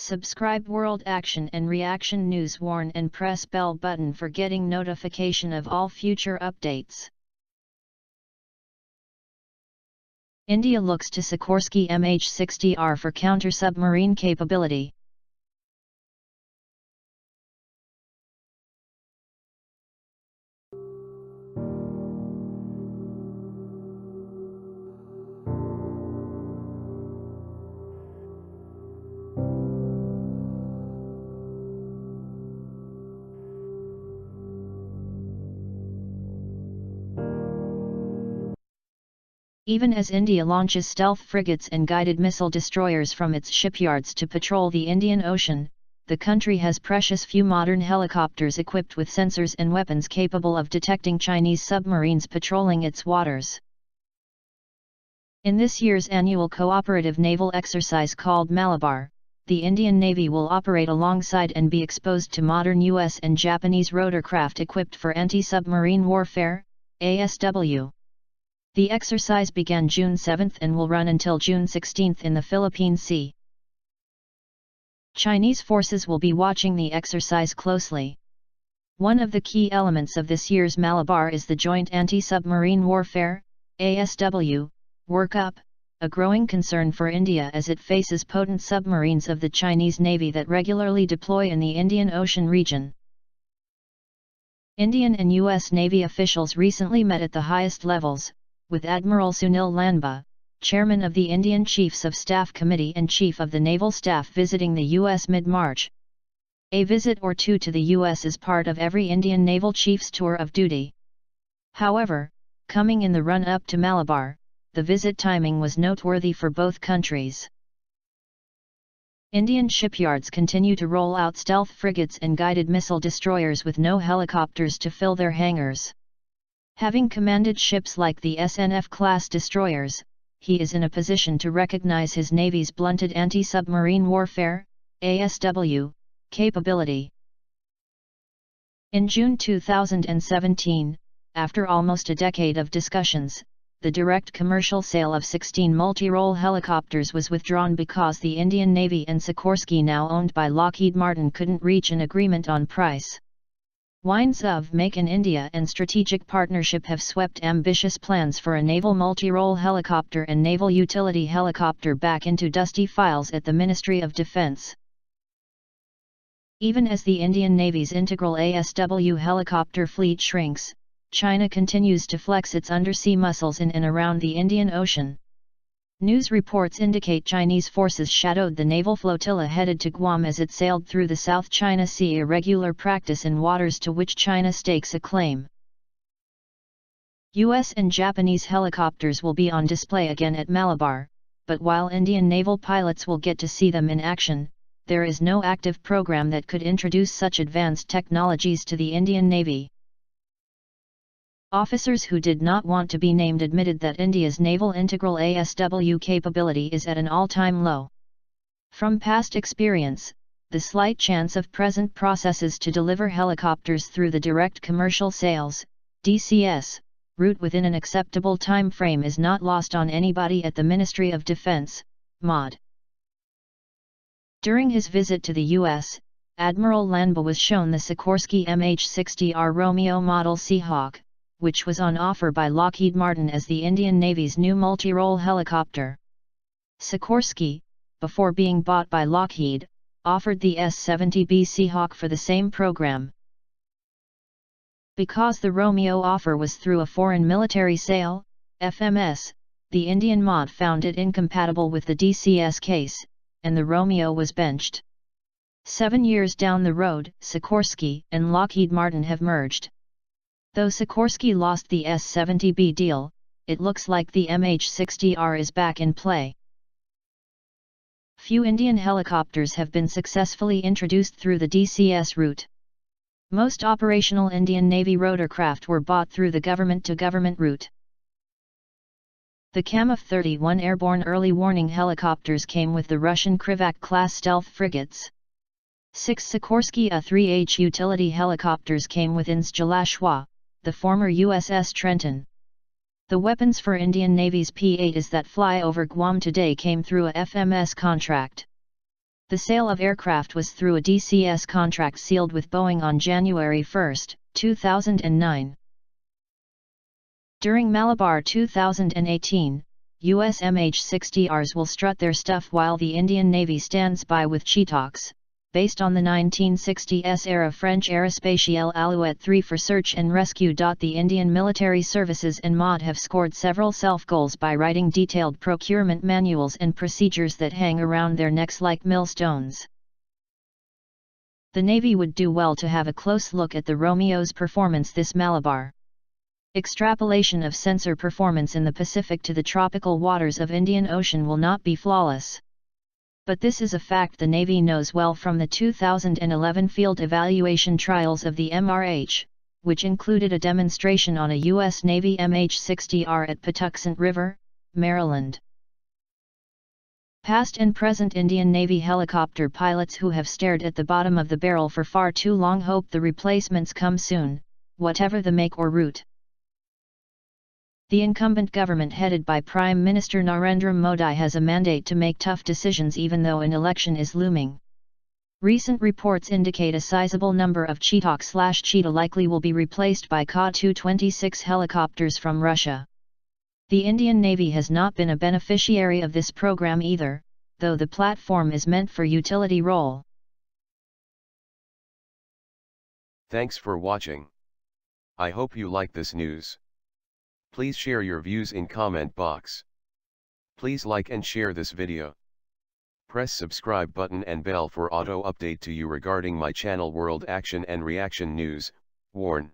Subscribe World Action and Reaction News, warn and press bell button for getting notification of all future updates. India looks to Sikorsky MH-60R for counter-submarine capability. Even as India launches stealth frigates and guided missile destroyers from its shipyards to patrol the Indian Ocean, the country has precious few modern helicopters equipped with sensors and weapons capable of detecting Chinese submarines patrolling its waters. In this year's annual cooperative naval exercise called Malabar, the Indian Navy will operate alongside and be exposed to modern US and Japanese rotorcraft equipped for anti-submarine warfare, ASW. The exercise began June 7 and will run until June 16 in the Philippine Sea. Chinese forces will be watching the exercise closely. One of the key elements of this year's Malabar is the Joint Anti-Submarine Warfare, ASW, workup, a growing concern for India as it faces potent submarines of the Chinese Navy that regularly deploy in the Indian Ocean region. Indian and US Navy officials recently met at the highest levels, with Admiral Sunil Lanba, chairman of the Indian Chiefs of Staff Committee and Chief of the Naval Staff, visiting the US mid-March. A visit or two to the US is part of every Indian naval chief's tour of duty. However, coming in the run-up to Malabar, the visit timing was noteworthy for both countries. Indian shipyards continue to roll out stealth frigates and guided missile destroyers with no helicopters to fill their hangars. Having commanded ships like the SNF-class destroyers, he is in a position to recognize his Navy's blunted anti-submarine warfare, ASW, capability. In June 2017, after almost a decade of discussions, the direct commercial sale of 16 multi-role helicopters was withdrawn because the Indian Navy and Sikorsky, now owned by Lockheed Martin, couldn't reach an agreement on price. Winds of Make in India and strategic partnership have swept ambitious plans for a naval multi-role helicopter and naval utility helicopter back into dusty files at the Ministry of Defence. Even as the Indian Navy's integral ASW helicopter fleet shrinks, China continues to flex its undersea muscles in and around the Indian Ocean. News reports indicate Chinese forces shadowed the naval flotilla headed to Guam as it sailed through the South China Sea, a regular practice in waters to which China stakes a claim. US and Japanese helicopters will be on display again at Malabar, but while Indian naval pilots will get to see them in action, there is no active program that could introduce such advanced technologies to the Indian Navy. Officers who did not want to be named admitted that India's naval integral ASW capability is at an all-time low. From past experience, the slight chance of present processes to deliver helicopters through the direct commercial sales, DCS, route within an acceptable time frame is not lost on anybody at the Ministry of Defense, MOD. During his visit to the US, Admiral Lanba was shown the Sikorsky MH-60R Romeo model Seahawk, which was on offer by Lockheed Martin as the Indian Navy's new multi-role helicopter. Sikorsky, before being bought by Lockheed, offered the S-70B Seahawk for the same program. Because the Romeo offer was through a foreign military sale, FMS, the Indian MOD found it incompatible with the DCS case, and the Romeo was benched. 7 years down the road, Sikorsky and Lockheed Martin have merged. Though Sikorsky lost the S-70B deal, it looks like the MH-60R is back in play. Few Indian helicopters have been successfully introduced through the DCS route. Most operational Indian Navy rotorcraft were bought through the government-to-government route. The Kamov-31 airborne early warning helicopters came with the Russian Kryvak-class stealth frigates. 6 Sikorsky A-3H utility helicopters came with INS Jalashwa, the former USS Trenton. The weapons for Indian Navy's P-8s that fly over Guam today came through a FMS contract. The sale of aircraft was through a DCS contract sealed with Boeing on January 1, 2009. During Malabar 2018, US MH-60Rs will strut their stuff while the Indian Navy stands by with Cheetahs, based on the 1960s-era French Aerospatiale Alouette 3 for search and rescue. The Indian Military Services and MOD have scored several self-goals by writing detailed procurement manuals and procedures that hang around their necks like millstones. The Navy would do well to have a close look at the Romeo's performance this Malabar. Extrapolation of sensor performance in the Pacific to the tropical waters of Indian Ocean will not be flawless. But this is a fact the Navy knows well from the 2011 field evaluation trials of the MRH, which included a demonstration on a U.S. Navy MH-60R at Patuxent River, Maryland. Past and present Indian Navy helicopter pilots who have stared at the bottom of the barrel for far too long hope the replacements come soon, whatever the make or route. The incumbent government headed by Prime Minister Narendra Modi has a mandate to make tough decisions even though an election is looming. Recent reports indicate a sizable number of Cheetah likely will be replaced by Ka-226 helicopters from Russia. The Indian Navy has not been a beneficiary of this program either, though the platform is meant for utility role. Thanks for watching. I hope you like this news. Please share your views in comment box. Please like and share this video. Press subscribe button and bell for auto update to you regarding my channel World Action and Reaction News. Warn.